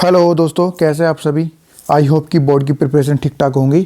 Hello दोस्तों, कैसे आप सभी। आई होप कि बोर्ड की प्रिपरेशन ठीक ठाक होंगी।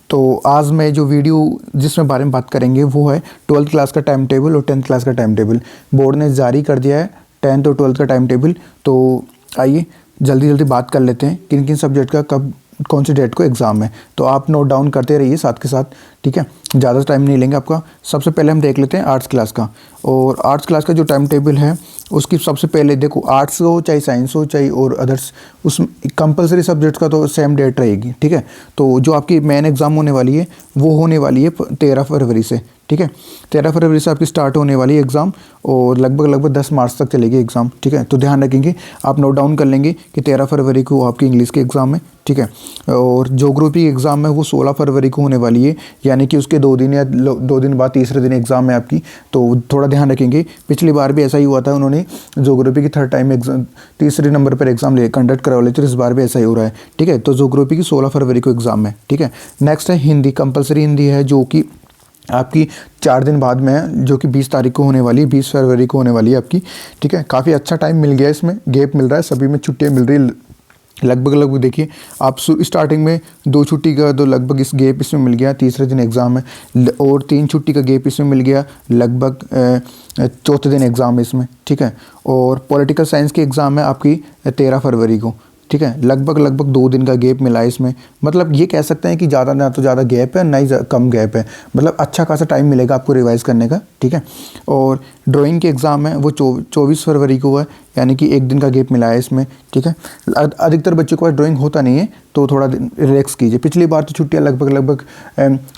तो आज मैं जो वीडियो जिसमें बारे में बात करेंगे वो है 12th क्लास का टाइम टेबल और 10th क्लास का टाइम टेबल। बोर्ड ने जारी कर दिया है 10th और 12th का टाइम टेबल। तो आइए जल्दी जल्दी बात कर लेते हैं किन किन सब्जेक्ट का कब कौन सी डेट को एग्ज़ाम है। तो आप नोट डाउन करते रहिए साथ के साथ, ठीक है। ज़्यादा टाइम नहीं लेंगे आपका। सबसे पहले हम देख लेते हैं आर्ट्स क्लास का। और आर्ट्स क्लास का जो टाइम टेबल है उसकी सबसे पहले देखो, आर्ट्स हो चाहे साइंस हो चाहे और अदर्स, उस कंपलसरी सब्जेक्ट्स का तो सेम डेट रहेगी, ठीक है। तो जो आपकी मेन एग्ज़ाम होने वाली है वो होने वाली है 13 फरवरी से, ठीक है। 13 फरवरी से आपकी स्टार्ट होने वाली है एग्ज़ाम और लगभग 10 मार्च तक चलेगी एग्ज़ाम, ठीक है। तो ध्यान रखेंगे, आप नोट डाउन कर लेंगे कि 13 फरवरी को आपकी इंग्लिश के एग्ज़ाम है, ठीक है। और ज्योग्राफी एग्ज़ाम है वो 16 फरवरी को होने वाली है, यानी कि उसके 2 दिन या 2 दिन बाद तीसरे दिन एग्ज़ाम है आपकी। तो थोड़ा ध्यान रखेंगे। पिछली बार भी ऐसा ही हुआ था, उन्होंने ज्योग्राफी की थर्ड टाइम एग्ज़ाम तीसरे नंबर पर एग्ज़ाम कंडक्ट करवा लेते, तो इस बार भी ऐसा ही हो रहा है, ठीक है। तो ज्योग्राफी की 16 फरवरी को एग्ज़ाम है, ठीक है। नेक्स्ट है हिंदी, कंपलसरी हिंदी है जो कि आपकी 4 दिन बाद में है, जो कि 20 तारीख को होने वाली है, 20 फरवरी को होने वाली है आपकी, ठीक है। काफ़ी अच्छा टाइम मिल गया, इसमें गैप मिल रहा है, सभी में छुट्टियाँ मिल रही है लगभग देखिए आप स्टार्टिंग में 2 छुट्टी का तो लगभग इस गैप इसमें मिल गया, तीसरे दिन एग्ज़ाम है, और 3 छुट्टी का गैप इसमें मिल गया, लगभग चौथे दिन एग्ज़ाम है इसमें, ठीक है। और पॉलिटिकल साइंस की एग्ज़ाम है आपकी 13 फरवरी को, ठीक है। लगभग 2 दिन का गैप मिला है इसमें। मतलब ये कह सकते हैं कि ज़्यादा ना तो ज़्यादा गैप है, ना ही कम गैप है, मतलब अच्छा खासा टाइम मिलेगा आपको रिवाइज़ करने का, ठीक है। और ड्राइंग के एग्ज़ाम है वो 24 फरवरी को है, यानी कि 1 दिन का गैप मिला है इसमें, ठीक है। अधिकतर बच्चों के पास ड्राइंग होता नहीं है, तो थोड़ा रिलैक्स कीजिए। पिछली बार तो छुट्टियाँ लगभग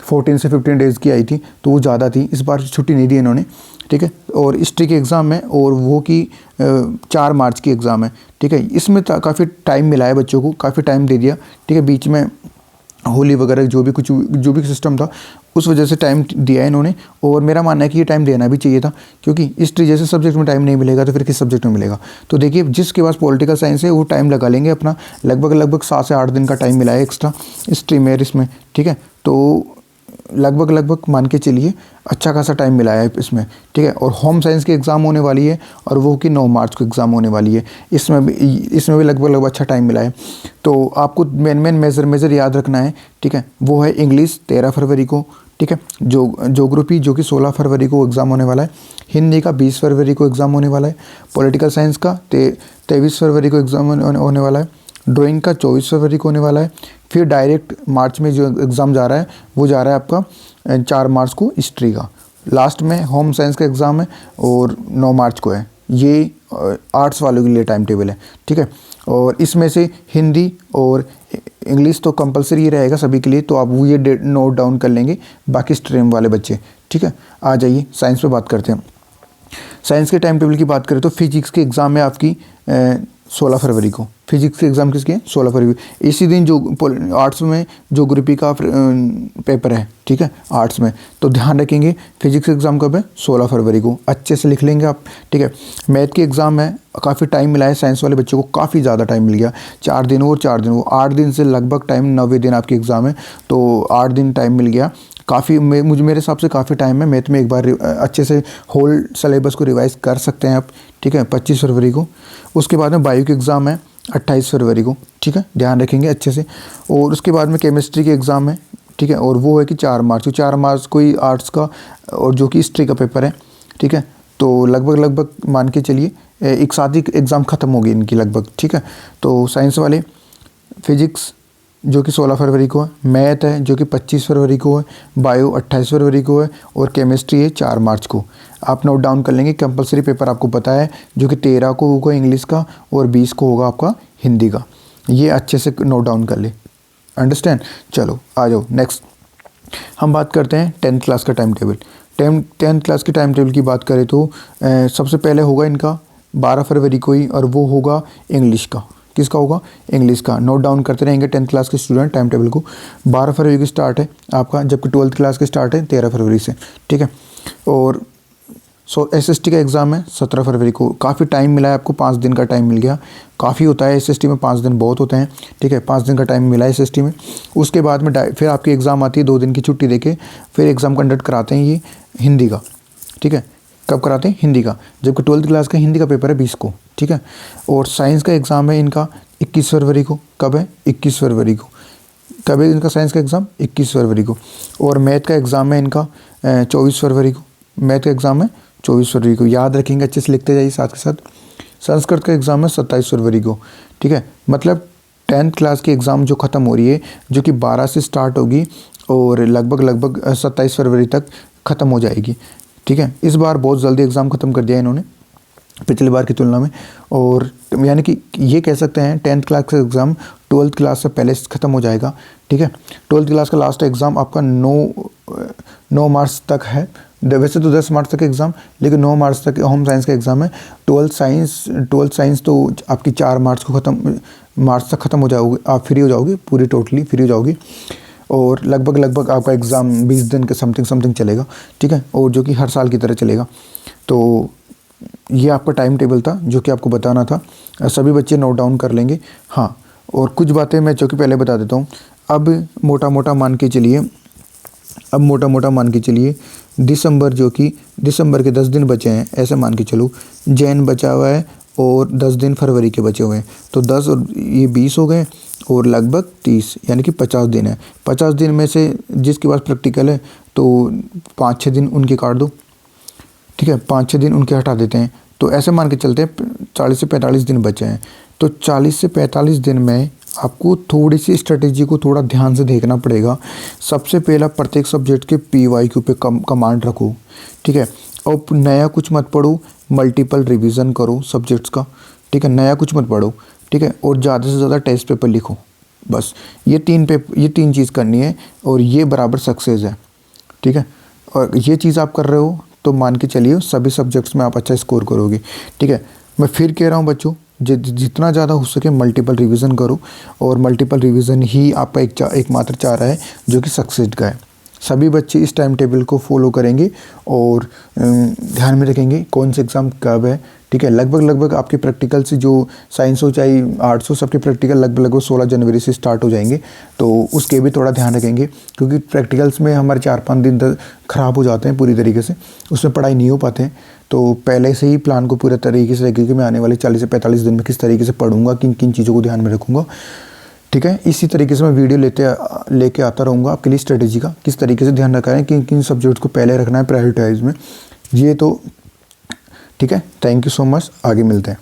14 से 15 डेज़ की आई थी, तो वो ज़्यादा थी, इस बार छुट्टी नहीं दी इन्होंने, ठीक है। और हिस्ट्री की एग्ज़ाम है और वो की 4 मार्च की एग्ज़ाम है, ठीक है। इसमें काफ़ी टाइम मिला है बच्चों को, काफ़ी टाइम दे दिया, ठीक है। बीच में होली वगैरह जो भी सिस्टम था उस वजह से टाइम दिया है इन्होंने, और मेरा मानना है कि ये टाइम देना भी चाहिए था, क्योंकि हिस्ट्री जैसे सब्जेक्ट में टाइम नहीं मिलेगा तो फिर किस सब्जेक्ट में मिलेगा। तो देखिए जिसके पास पॉलिटिकल साइंस है वो टाइम लगा लेंगे अपना, लगभग 7 से 8 दिन का टाइम मिला है एक्स्ट्रा हिस्ट्री में इसमें, ठीक है। तो लगभग मान के चलिए अच्छा खासा टाइम मिला है इसमें, ठीक है। और होम साइंस की एग्ज़ाम होने वाली है और वो कि 9 मार्च को एग्ज़ाम होने वाली है, इसमें भी लगभग अच्छा टाइम मिला है। तो आपको मेन मेजर याद रखना है, ठीक है। वो है इंग्लिश 13 फरवरी को, ठीक है। ज्योग्राफी जो कि 16 फरवरी को एग्ज़ाम होने वाला है, हिंदी का 20 फरवरी को एग्ज़ाम होने वाला है, पॉलिटिकल साइंस का 23 फरवरी को एग्ज़ाम होने वाला है, ड्राइंग का 24 फरवरी को होने वाला है। फिर डायरेक्ट मार्च में जो एग्ज़ाम जा रहा है वो जा रहा है आपका 4 मार्च को हिस्ट्री का। लास्ट में होम साइंस का एग्ज़ाम है और 9 मार्च को है। ये आर्ट्स वालों के लिए टाइम टेबल है, ठीक है। और इसमें से हिंदी और इंग्लिश तो कंपलसरी ही रहेगा सभी के लिए, तो आप वो ये नोट डाउन कर लेंगे, बाकी स्ट्रीम वाले बच्चे, ठीक है। आ जाइए साइंस पे बात करते हैं। साइंस के टाइम टेबल की बात करें तो फिजिक्स की एग्ज़ाम है आपकी 16 फरवरी को। फिजिक्स के एग्ज़ाम किसके हैं? 16 फरवरी। इसी दिन जो आर्ट्स में ज्योग्राफी का पेपर है, ठीक है, आर्ट्स में। तो ध्यान रखेंगे फिजिक्स एग्ज़ाम कब है? 16 फरवरी को। अच्छे से लिख लेंगे आप, ठीक है। मैथ की एग्ज़ाम है, काफ़ी टाइम मिला है साइंस वाले बच्चों को, काफ़ी ज़्यादा टाइम मिल गया, 4 दिन और 4 दिन, वो 8 दिन से लगभग टाइम 9वें दिन आपकी एग्ज़ाम है, तो 8 दिन टाइम मिल गया। काफ़ी मेरे हिसाब से काफ़ी टाइम है। मैथ में एक बार अच्छे से होल सिलेबस को रिवाइज़ कर सकते हैं आप, ठीक है, 25 फरवरी को। उसके बाद में बायो की एग्ज़ाम है 28 फरवरी को, ठीक है, ध्यान रखेंगे अच्छे से। और उसके बाद में केमिस्ट्री के एग्ज़ाम है, ठीक है, और वो है कि 4 मार्च को। 4 मार्च को ही आर्ट्स का और जो कि हिस्ट्री का पेपर है, ठीक है। तो लगभग मान के चलिए एक साथ ही एग्ज़ाम ख़त्म होगी इनकी लगभग, ठीक है। तो साइंस वाले फिजिक्स जो कि 16 फरवरी को है, मैथ है जो कि 25 फरवरी को है, बायो 28 फरवरी को है, और केमिस्ट्री है 4 मार्च को। आप नोट डाउन कर लेंगे। कंपलसरी पेपर आपको पता है जो कि 13 को होगा इंग्लिश का और 20 को होगा आपका हिंदी का। ये अच्छे से नोट डाउन कर ले, अंडरस्टैंड। चलो आ जाओ नेक्स्ट, हम बात करते हैं 10th क्लास का टाइम टेबल। 10th क्लास के टाइम टेबल की बात करें तो सबसे पहले होगा इनका 12 फरवरी को ही, और वो होगा इंग्लिश का। किसका होगा? इंग्लिश का। नोट डाउन करते रहेंगे 10th क्लास के स्टूडेंट टाइम टेबल को। 12 फरवरी की स्टार्ट है आपका, जबकि 12th क्लास के स्टार्ट है 13 फरवरी से, ठीक है। और SST का एग्ज़ाम है 17 फरवरी को। काफ़ी टाइम मिला है आपको, 5 दिन का टाइम मिल गया। काफ़ी होता है SST में, 5 दिन बहुत होते हैं, ठीक है। 5 दिन का टाइम मिला है SST में। उसके बाद में फिर आपकी एग्ज़ाम आती है, 2 दिन की छुट्टी देके फिर एग्ज़ाम कंडक्ट कराते हैं ये हिंदी का, ठीक है। कब कराते हैं? हिंदी का, जबकि 12th क्लास का हिंदी का पेपर है 20 को, ठीक है। और साइंस का एग्ज़ाम है इनका 21 फरवरी को। कब है? 21 फरवरी को। कब है इनका साइंस का एग्ज़ाम? 21 फरवरी को। और मैथ का एग्ज़ाम है इनका 24 फरवरी को। मैथ का एग्ज़ाम है 24 फरवरी को, याद रखेंगे, अच्छे से लिखते जाइए साथ के साथ। संस्कृत का एग्ज़ाम है 27 फरवरी को, ठीक है। मतलब 10th क्लास की एग्ज़ाम जो ख़त्म हो रही है, जो कि 12 से स्टार्ट होगी और लगभग 27 फरवरी तक ख़त्म हो जाएगी, ठीक है। इस बार बहुत जल्दी एग्ज़ाम ख़त्म कर दिया इन्होंने पिछली बार की तुलना में। और यानी कि ये कह सकते हैं 10th क्लास का एग्ज़ाम 12th क्लास से पहले ख़त्म हो जाएगा, ठीक है। 12th क्लास का लास्ट एग्ज़ाम आपका 9 मार्च तक है। वैसे तो 10 मार्च तक एग्ज़ाम, लेकिन 9 मार्च तक होम साइंस का एग्ज़ाम है। 12th साइंस तो आपकी 4 मार्च तक ख़त्म हो जाओगे, आप फ्री हो जाओगे, पूरी टोटली फ्री हो जाओगी। और लगभग आपका एग्ज़ाम 20 दिन के समथिंग चलेगा, ठीक है। और जो कि हर साल की तरह चलेगा। तो ये आपका टाइम टेबल था जो कि आपको बताना था। सभी बच्चे नोट डाउन कर लेंगे। हाँ, और कुछ बातें मैं जो कि पहले बता देता हूँ। अब मोटा मान के चलिए दिसंबर के 10 दिन बचे हैं, ऐसे मान के चलो। जैन बचा हुआ है और 10 दिन फरवरी के बचे हुए हैं। तो 10 और ये 20 हो गए और लगभग 30, यानी कि 50 दिन है। 50 दिन में से जिसके पास प्रैक्टिकल है तो 5-6 दिन उनके काट दो, ठीक है। 5-6 दिन उनके हटा देते हैं। तो ऐसे मान के चलते हैं 40 से 45 दिन बचे हैं। तो 40 से 45 दिन में आपको थोड़ी सी स्ट्रेटेजी को थोड़ा ध्यान से देखना पड़ेगा। सबसे पहला, प्रत्येक सब्जेक्ट के PYQ पे कमांड रखो, ठीक है। और नया कुछ मत पढ़ो, मल्टीपल रिवीजन करो सब्जेक्ट्स का, ठीक है। नया कुछ मत पढ़ो, ठीक है। और ज़्यादा से ज़्यादा टेस्ट पेपर लिखो, बस ये 3 चीज़ करनी है और ये बराबर सक्सेस है, ठीक है। और ये चीज़ आप कर रहे हो तो मान के चलिए सभी सब्जेक्ट्स में आप अच्छा स्कोर करोगे, ठीक है। मैं फिर कह रहा हूँ बच्चों, जितना ज़्यादा हो सके मल्टीपल रिवीजन करो। और मल्टीपल रिवीजन ही आपका एकमात्र चारा है जो कि सक्सेस का है। सभी बच्चे इस टाइम टेबल को फॉलो करेंगे और ध्यान में रखेंगे कौन से एग्ज़ाम कब है, ठीक है। लगभग आपके प्रैक्टिकल से जो साइंस हो चाहे आर्ट्स हो, सबके प्रैक्टिकल लगभग 16 जनवरी से स्टार्ट हो जाएंगे। तो उसके भी थोड़ा ध्यान रखेंगे, क्योंकि प्रैक्टिकल्स में हमारे 4-5 दिन तक ख़राब हो जाते हैं पूरी तरीके से, उसमें पढ़ाई नहीं हो पाते हैं। तो पहले से ही प्लान को पूरे तरीके से रखिए कि मैं आने वाले 40 से 45 दिन में किस तरीके से पढ़ूंगा, किन किन चीज़ों को ध्यान में रखूँगा, ठीक है। इसी तरीके से मैं वीडियो लेके आता रहूँगा आपके लिए स्ट्रेटेजी का, किस तरीके से ध्यान रखना है, किन किन सब्जेक्ट्स को पहले रखना है प्रायोरिटाइज में। ये तो ठीक है। थैंक यू सो मच, आगे मिलते हैं।